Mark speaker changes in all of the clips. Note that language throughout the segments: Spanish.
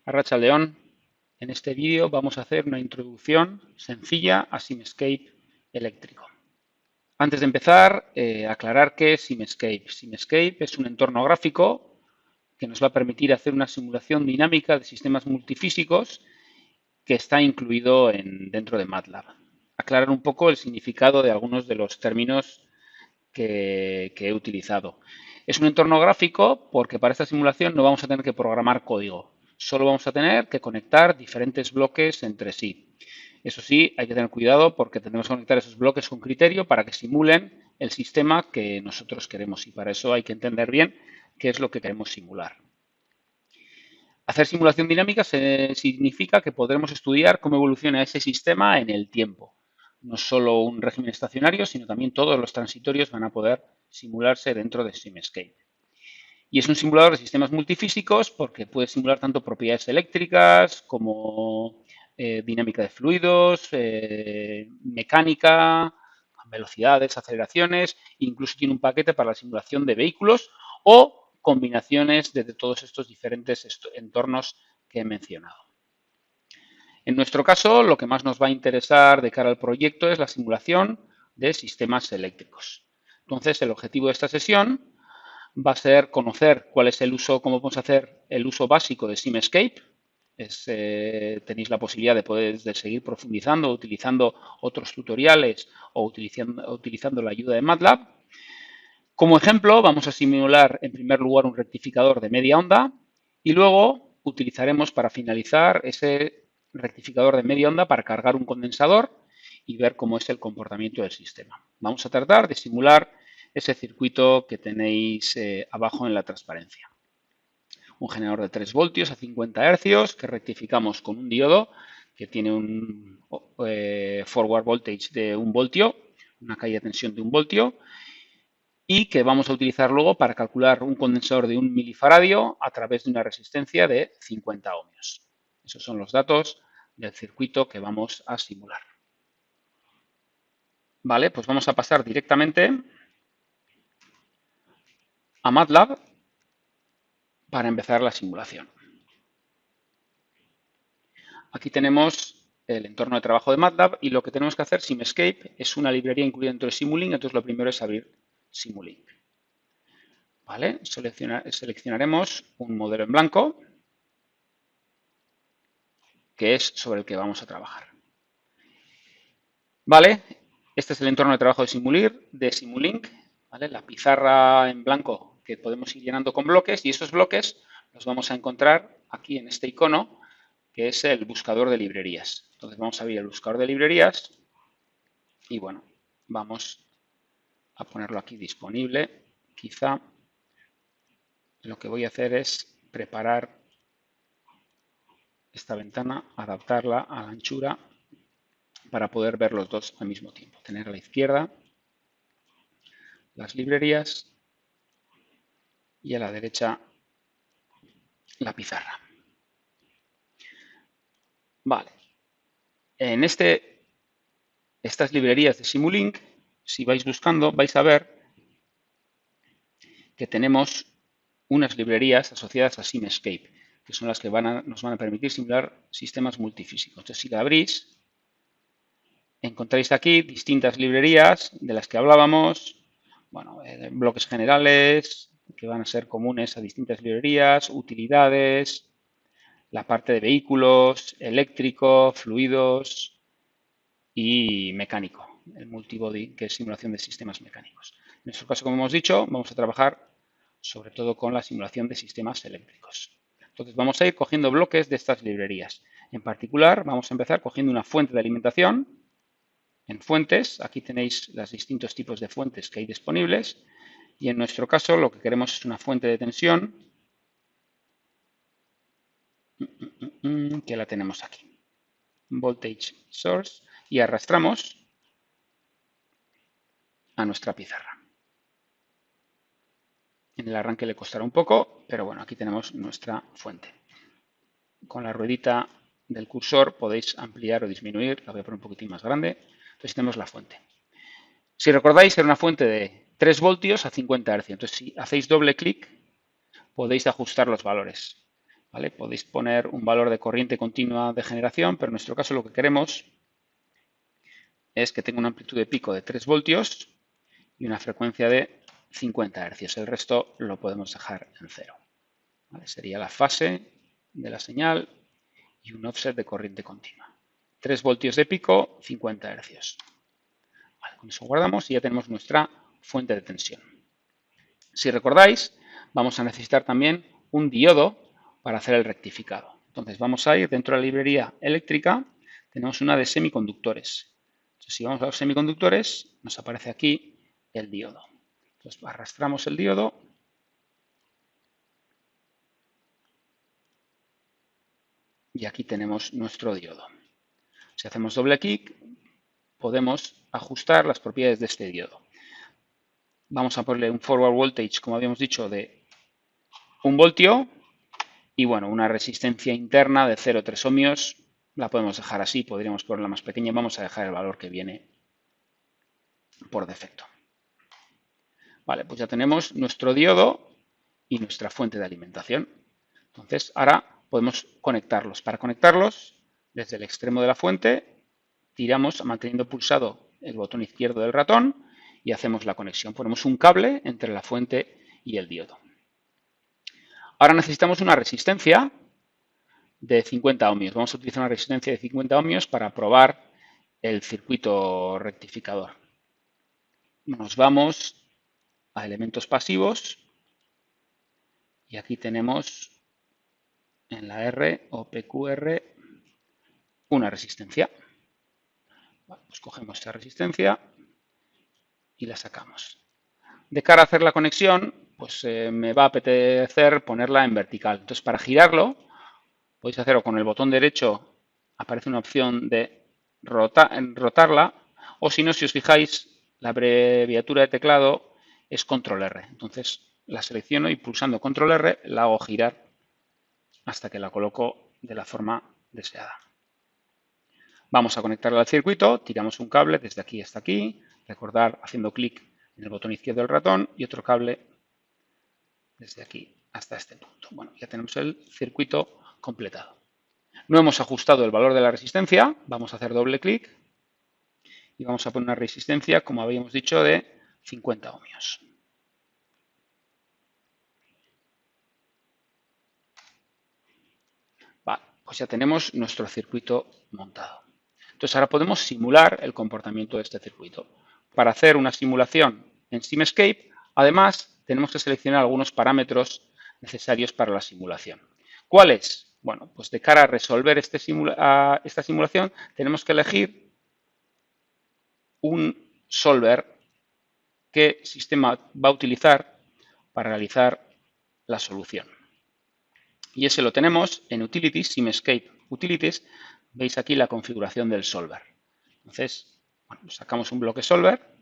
Speaker 1: Arratsaldeon. En este vídeo vamos a hacer una introducción sencilla a Simscape eléctrico. Antes de empezar, aclarar qué es Simscape. Simscape es un entorno gráfico que nos va a permitir hacer una simulación dinámica de sistemas multifísicos que está incluido dentro de MATLAB. Aclarar un poco el significado de algunos de los términos que he utilizado. Es un entorno gráfico porque para esta simulación no vamos a tener que programar código. Solo vamos a tener que conectar diferentes bloques entre sí. Eso sí, hay que tener cuidado porque tendremos que conectar esos bloques con criterio para que simulen el sistema que nosotros queremos y para eso hay que entender bien qué es lo que queremos simular. Hacer simulación dinámica significa que podremos estudiar cómo evoluciona ese sistema en el tiempo. No solo un régimen estacionario, sino también todos los transitorios van a poder simularse dentro de Simscape. Y es un simulador de sistemas multifísicos porque puede simular tanto propiedades eléctricas como dinámica de fluidos, mecánica, velocidades, aceleraciones, incluso tiene un paquete para la simulación de vehículos o combinaciones de todos estos diferentes entornos que he mencionado. En nuestro caso, lo que más nos va a interesar de cara al proyecto es la simulación de sistemas eléctricos. Entonces, el objetivo de esta sesión va a ser conocer cuál es el uso, cómo podemos hacer el uso básico de Simscape. Tenéis la posibilidad de seguir profundizando, utilizando otros tutoriales o utilizando la ayuda de MATLAB. Como ejemplo, vamos a simular en primer lugar un rectificador de media onda y luego utilizaremos para finalizar ese rectificador de media onda para cargar un condensador y ver cómo es el comportamiento del sistema. Vamos a tratar de simular ese circuito que tenéis abajo en la transparencia. Un generador de 3 voltios a 50 hercios que rectificamos con un diodo que tiene un forward voltage de 1 voltio, una caída de tensión de 1 voltio y que vamos a utilizar luego para calcular un condensador de 1 milifaradio a través de una resistencia de 50 ohmios. Esos son los datos del circuito que vamos a simular. Vale, pues vamos a pasar directamente a MATLAB para empezar la simulación. Aquí tenemos el entorno de trabajo de MATLAB y lo que tenemos que hacer, Simscape, es una librería incluida dentro de Simulink, entonces lo primero es abrir Simulink. ¿Vale? Seleccionaremos un modelo en blanco, que es sobre el que vamos a trabajar. ¿Vale? Este es el entorno de trabajo de Simulink, ¿vale? La pizarra en blanco que podemos ir llenando con bloques y esos bloques los vamos a encontrar aquí en este icono que es el buscador de librerías. Entonces vamos a abrir el buscador de librerías y bueno, vamos a ponerlo aquí disponible. Quizá lo que voy a hacer es preparar esta ventana, adaptarla a la anchura para poder ver los dos al mismo tiempo. Tener a la izquierda las librerías y a la derecha la pizarra. Vale. En estas librerías de Simulink, si vais buscando, vais a ver que tenemos unas librerías asociadas a Simscape, que son las que nos van a permitir simular sistemas multifísicos. Entonces, si la abrís, encontráis aquí distintas librerías de las que hablábamos, bueno, bloques generales que van a ser comunes a distintas librerías, utilidades, la parte de vehículos, eléctrico, fluidos y mecánico, el multibody, que es simulación de sistemas mecánicos. En nuestro caso, como hemos dicho, vamos a trabajar sobre todo con la simulación de sistemas eléctricos. Entonces vamos a ir cogiendo bloques de estas librerías. En particular, vamos a empezar cogiendo una fuente de alimentación. En fuentes, aquí tenéis los distintos tipos de fuentes que hay disponibles. Y en nuestro caso, lo que queremos es una fuente de tensión, que la tenemos aquí. Voltage source. Y arrastramos a nuestra pizarra. En el arranque le costará un poco, pero bueno, aquí tenemos nuestra fuente. Con la ruedita del cursor podéis ampliar o disminuir, la voy a poner un poquitín más grande. Entonces tenemos la fuente. Si recordáis, era una fuente de 3 voltios a 50 Hz. Entonces, si hacéis doble clic, podéis ajustar los valores. ¿vale? Podéis poner un valor de corriente continua de generación, pero en nuestro caso lo que queremos es que tenga una amplitud de pico de 3 voltios y una frecuencia de 50 Hz. El resto lo podemos dejar en cero. ¿Vale? Sería la fase de la señal y un offset de corriente continua. 3 voltios de pico, 50 Hz. Vale, con eso guardamos y ya tenemos nuestra fuente de tensión. Si recordáis, vamos a necesitar también un diodo para hacer el rectificado. Entonces vamos a ir dentro de la librería eléctrica, tenemos una de semiconductores. Entonces, si vamos a los semiconductores, nos aparece aquí el diodo. Entonces arrastramos el diodo y aquí tenemos nuestro diodo. Si hacemos doble clic, podemos ajustar las propiedades de este diodo. Vamos a ponerle un forward voltage, como habíamos dicho, de 1 voltio y bueno, una resistencia interna de 0,3 ohmios. La podemos dejar así, podríamos ponerla más pequeña. Vamos a dejar el valor que viene por defecto. Vale, pues ya tenemos nuestro diodo y nuestra fuente de alimentación. Entonces, ahora podemos conectarlos. Para conectarlos, desde el extremo de la fuente, tiramos manteniendo pulsado el botón izquierdo del ratón y hacemos la conexión. Ponemos un cable entre la fuente y el diodo. Ahora necesitamos una resistencia de 50 ohmios. Vamos a utilizar una resistencia de 50 ohmios para probar el circuito rectificador. Nos vamos a elementos pasivos y aquí tenemos en la R o PQR una resistencia. Vale, pues cogemos esta resistencia y la sacamos. De cara a hacer la conexión, pues me va a apetecer ponerla en vertical. Entonces, para girarlo, podéis hacerlo con el botón derecho, aparece una opción de rotarla, o si no, si os fijáis, la abreviatura de teclado es Control R. Entonces, la selecciono y pulsando Control R la hago girar hasta que la coloco de la forma deseada. Vamos a conectarla al circuito, tiramos un cable desde aquí hasta aquí, recordar haciendo clic en el botón izquierdo del ratón y otro cable desde aquí hasta este punto. Bueno, ya tenemos el circuito completado. No hemos ajustado el valor de la resistencia, vamos a hacer doble clic y vamos a poner una resistencia, como habíamos dicho, de 50 ohmios. Vale, pues ya tenemos nuestro circuito montado. Entonces ahora podemos simular el comportamiento de este circuito. Para hacer una simulación en SimScape, además, tenemos que seleccionar algunos parámetros necesarios para la simulación. ¿Cuáles? Bueno, pues de cara a resolver esta simulación, tenemos que elegir un solver que el sistema va a utilizar para realizar la solución. Y ese lo tenemos en Utilities, SimScape Utilities. Veis aquí la configuración del solver. Entonces, bueno, sacamos un bloque solver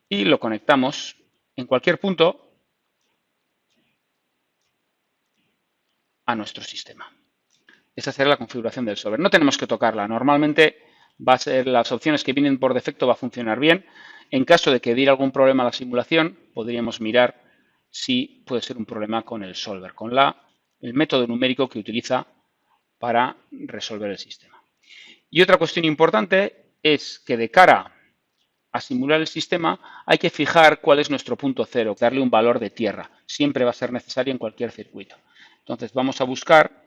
Speaker 1: y lo conectamos en cualquier punto a nuestro sistema. Esa será la configuración del solver. No tenemos que tocarla. Normalmente va a ser las opciones que vienen por defecto va a funcionar bien. En caso de que diera algún problema a la simulación, podríamos mirar si puede ser un problema con el solver, con el método numérico que utiliza para resolver el sistema. Y otra cuestión importante es que de cara a simular el sistema hay que fijar cuál es nuestro punto cero, darle un valor de tierra. Siempre va a ser necesario en cualquier circuito. Entonces vamos a buscar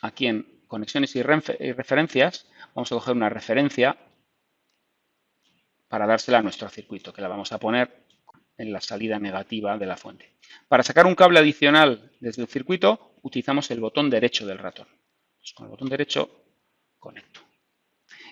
Speaker 1: aquí en conexiones y referencias, vamos a coger una referencia para dársela a nuestro circuito, que la vamos a poner en la salida negativa de la fuente. Para sacar un cable adicional desde el circuito, utilizamos el botón derecho del ratón. Entonces, con el botón derecho conecto.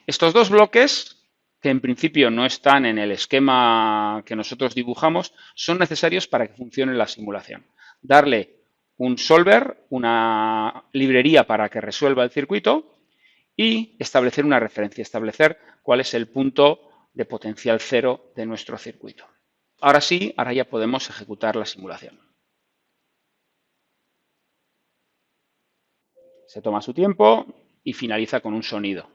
Speaker 1: Estos dos bloques, que en principio no están en el esquema que nosotros dibujamos, son necesarios para que funcione la simulación. Darle un solver, una librería para que resuelva el circuito y establecer una referencia, establecer cuál es el punto de potencial cero de nuestro circuito. Ahora sí, ahora ya podemos ejecutar la simulación. Se toma su tiempo y finaliza con un sonido.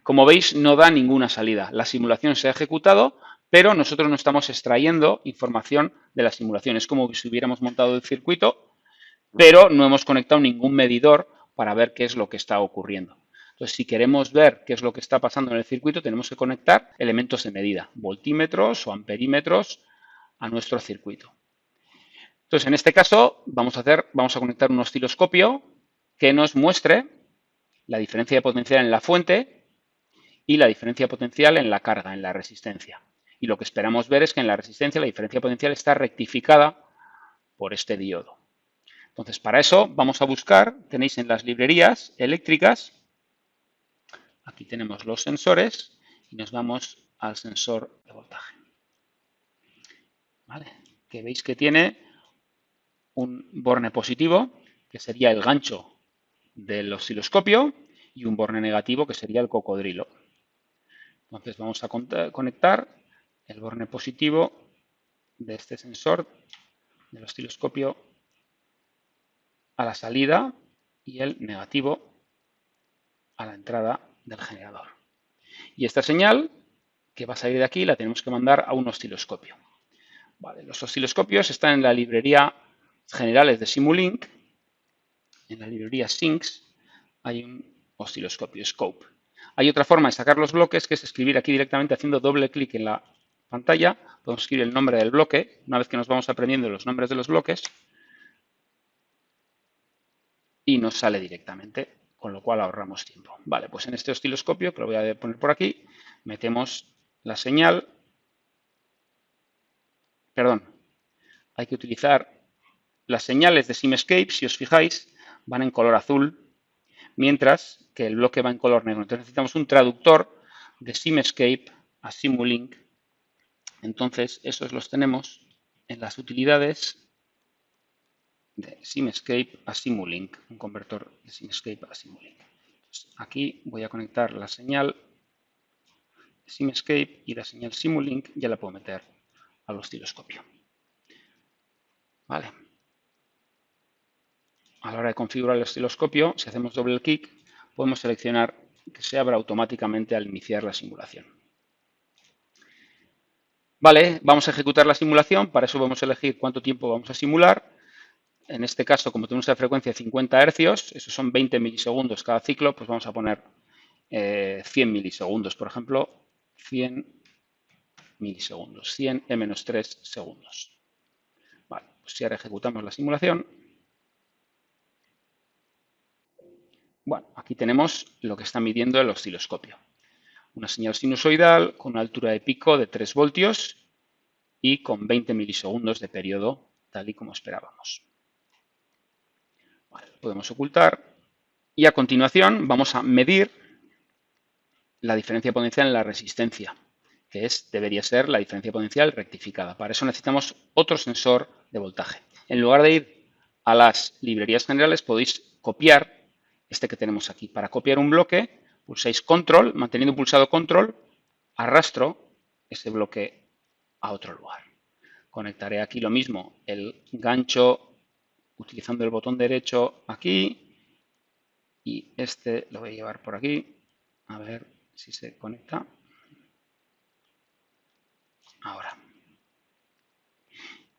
Speaker 1: Como veis, no da ninguna salida. La simulación se ha ejecutado, pero nosotros no estamos extrayendo información de la simulación. Es como si hubiéramos montado el circuito, pero no hemos conectado ningún medidor para ver qué es lo que está ocurriendo. Entonces, si queremos ver qué es lo que está pasando en el circuito, tenemos que conectar elementos de medida, voltímetros o amperímetros, a nuestro circuito. Entonces, en este caso, vamos a conectar un osciloscopio que nos muestre la diferencia de potencial en la fuente y la diferencia potencial en la carga, en la resistencia. Y lo que esperamos ver es que en la resistencia la diferencia potencial está rectificada por este diodo. Entonces, para eso vamos a buscar, tenéis en las librerías eléctricas, aquí tenemos los sensores y nos vamos al sensor de voltaje. ¿Vale? Que veis que tiene un borne positivo, que sería el gancho del osciloscopio, y un borne negativo, que sería el cocodrilo. Entonces vamos a conectar el borne positivo de este sensor del osciloscopio a la salida y el negativo a la entrada del generador. Y esta señal que va a salir de aquí la tenemos que mandar a un osciloscopio. Vale, los osciloscopios están en la librería generales de Simulink. En la librería Sinks hay un osciloscopio, Scope. Hay otra forma de sacar los bloques, que es escribir aquí directamente haciendo doble clic en la pantalla. Podemos escribir el nombre del bloque. Una vez que nos vamos aprendiendo los nombres de los bloques, y nos sale directamente, con lo cual ahorramos tiempo. Vale, pues en este osciloscopio, que lo voy a poner por aquí, metemos la señal. Perdón, hay que utilizar las señales de Simscape, si os fijáis, van en color azul, mientras que el bloque va en color negro. Entonces necesitamos un traductor de Simscape a Simulink. Entonces, esos los tenemos en las utilidades de Simscape a Simulink, un convertor de Simscape a Simulink. Entonces, aquí voy a conectar la señal Simscape y la señal Simulink ya la puedo meter al osciloscopio. Vale. A la hora de configurar el osciloscopio, si hacemos doble clic, podemos seleccionar que se abra automáticamente al iniciar la simulación. Vale, vamos a ejecutar la simulación. Para eso vamos a elegir cuánto tiempo vamos a simular. En este caso, como tenemos la frecuencia de 50 Hz, esos son 20 milisegundos cada ciclo, pues vamos a poner 100 milisegundos, por ejemplo, 100 milisegundos, 100 en menos 3 segundos. Vale, pues si ahora ejecutamos la simulación, bueno, aquí tenemos lo que está midiendo el osciloscopio. Una señal sinusoidal con una altura de pico de 3 voltios y con 20 milisegundos de periodo, tal y como esperábamos. Vale, podemos ocultar y a continuación vamos a medir la diferencia potencial en la resistencia, que debería ser la diferencia potencial rectificada. Para eso necesitamos otro sensor de voltaje. En lugar de ir a las librerías generales, podéis copiar este que tenemos aquí. Para copiar un bloque, pulsáis Control, manteniendo pulsado Control, arrastro ese bloque a otro lugar. Conectaré aquí lo mismo, el gancho utilizando el botón derecho aquí y este lo voy a llevar por aquí. A ver si se conecta. Ahora.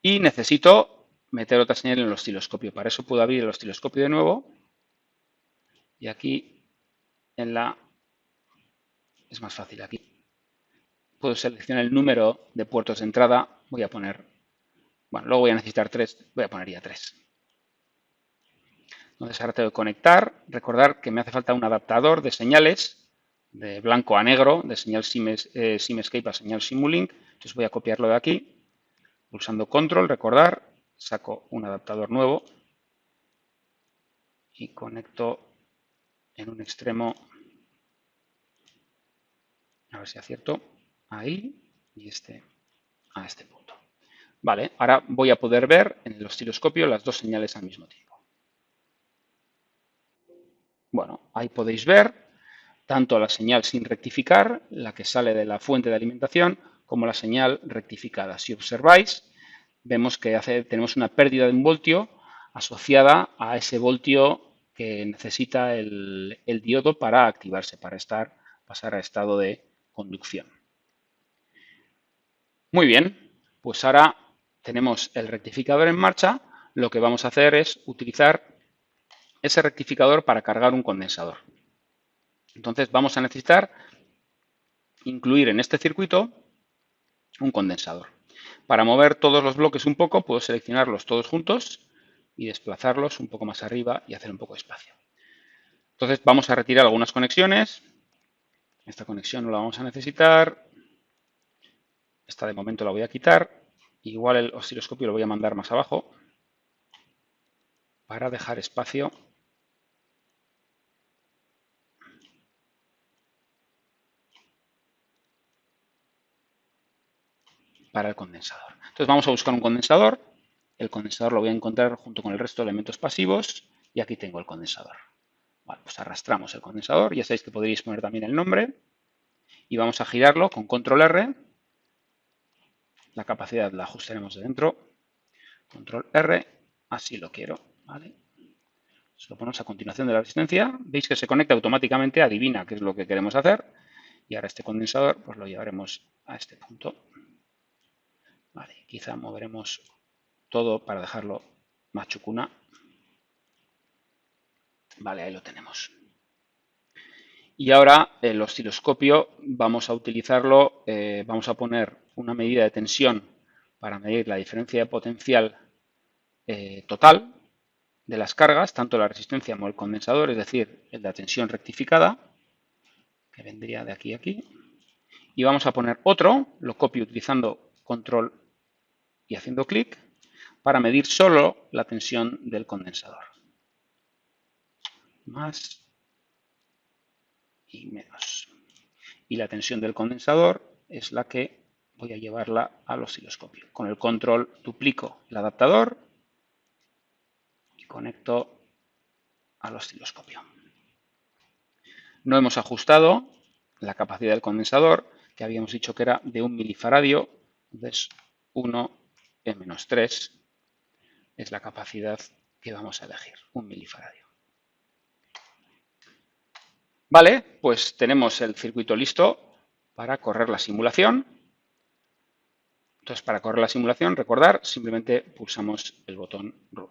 Speaker 1: Y necesito meter otra señal en el osciloscopio. Para eso puedo abrir el osciloscopio de nuevo. Y aquí es más fácil aquí. Puedo seleccionar el número de puertos de entrada. Voy a poner, bueno, luego voy a necesitar 3, voy a poner ya 3. Entonces ahora tengo que conectar. Recordar que me hace falta un adaptador de señales de blanco a negro, de señal Simscape a señal Simulink. Entonces voy a copiarlo de aquí. Pulsando Control, recordar, saco un adaptador nuevo y conecto en un extremo, a ver si acierto, ahí y este a este punto. Vale, ahora voy a poder ver en el osciloscopio las dos señales al mismo tiempo. Bueno, ahí podéis ver tanto la señal sin rectificar, la que sale de la fuente de alimentación, como la señal rectificada. Si observáis, vemos que tenemos una pérdida de un voltio asociada a ese voltio que necesita el diodo para activarse, para pasar a estado de conducción. Muy bien, pues ahora tenemos el rectificador en marcha. lo que vamos a hacer es utilizar ese rectificador para cargar un condensador. Entonces vamos a necesitar incluir en este circuito un condensador. Para mover todos los bloques un poco, puedo seleccionarlos todos juntos y desplazarlos un poco más arriba y hacer un poco de espacio. Entonces vamos a retirar algunas conexiones. Esta conexión no la vamos a necesitar. Esta de momento la voy a quitar. Igual el osciloscopio lo voy a mandar más abajo para dejar espacio para el condensador. Entonces vamos a buscar un condensador. El condensador lo voy a encontrar junto con el resto de elementos pasivos y aquí tengo el condensador. Vale, pues arrastramos el condensador. Ya sabéis que podréis poner también el nombre y vamos a girarlo con control R. La capacidad la ajustaremos de dentro. Control R, así lo quiero. ¿Vale? Se lo ponemos a continuación de la resistencia. Veis que se conecta automáticamente, adivina qué es lo que queremos hacer. Y ahora este condensador pues lo llevaremos a este punto. Vale, quizá moveremos todo para dejarlo más chucuna. Vale, ahí lo tenemos. Y ahora el osciloscopio vamos a utilizarlo, vamos a poner una medida de tensión para medir la diferencia de potencial total de las cargas, tanto la resistencia como el condensador, es decir, la tensión rectificada, que vendría de aquí a aquí. Y vamos a poner otro, lo copio utilizando control y haciendo clic, para medir solo la tensión del condensador. Más y menos. Y la tensión del condensador es la que voy a llevarla al osciloscopio. Con el control duplico el adaptador y conecto al osciloscopio. No hemos ajustado la capacidad del condensador, que habíamos dicho que era de 1 milifaradio, entonces 1 en menos 3 es la capacidad que vamos a elegir, 1 milifaradio. Vale, pues tenemos el circuito listo para correr la simulación. Entonces, para correr la simulación, recordar, simplemente pulsamos el botón Run.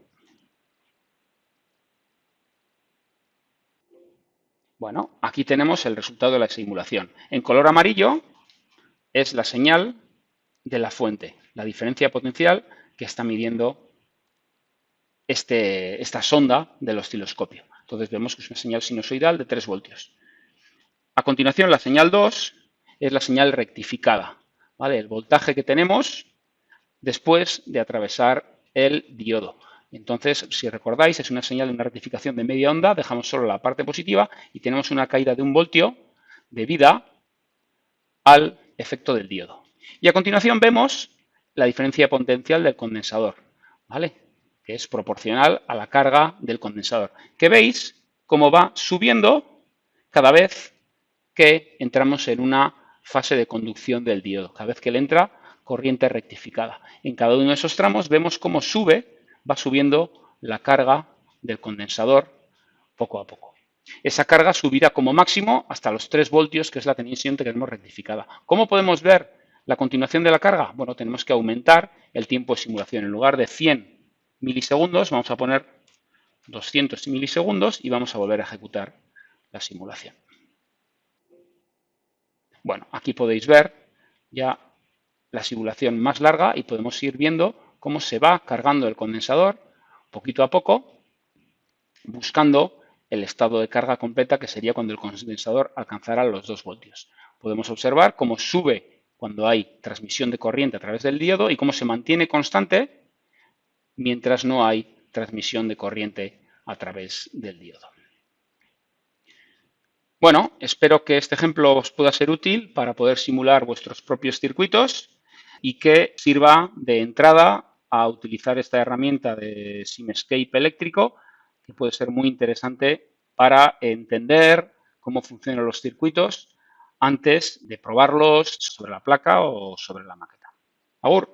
Speaker 1: Bueno, aquí tenemos el resultado de la simulación. En color amarillo es la señal de la fuente, la diferencia potencial que está midiendo esta sonda del osciloscopio. Entonces vemos que es una señal sinusoidal de 3 voltios. A continuación, la señal 2 es la señal rectificada, ¿vale? El voltaje que tenemos después de atravesar el diodo. Entonces, si recordáis, es una señal de una rectificación de media onda, dejamos solo la parte positiva y tenemos una caída de 1 voltio debida al efecto del diodo. Y a continuación vemos la diferencia de potencial del condensador, ¿vale? Que es proporcional a la carga del condensador. Que veis cómo va subiendo cada vez que entramos en una fase de conducción del diodo, cada vez que le entra corriente rectificada. En cada uno de esos tramos vemos cómo va subiendo la carga del condensador poco a poco. Esa carga subirá como máximo hasta los 3 voltios, que es la tensión que tenemos rectificada. ¿Cómo podemos ver la continuación de la carga? Bueno, tenemos que aumentar el tiempo de simulación. En lugar de 100 milisegundos, vamos a poner 200 milisegundos y vamos a volver a ejecutar la simulación. Bueno, aquí podéis ver ya la simulación más larga y podemos ir viendo cómo se va cargando el condensador poquito a poco, buscando el estado de carga completa, que sería cuando el condensador alcanzara los 2 voltios. Podemos observar cómo sube cuando hay transmisión de corriente a través del diodo y cómo se mantiene constante mientras no hay transmisión de corriente a través del diodo. Bueno, espero que este ejemplo os pueda ser útil para poder simular vuestros propios circuitos y que sirva de entrada a utilizar esta herramienta de Simscape eléctrico, que puede ser muy interesante para entender cómo funcionan los circuitos antes de probarlos sobre la placa o sobre la maqueta. Agur.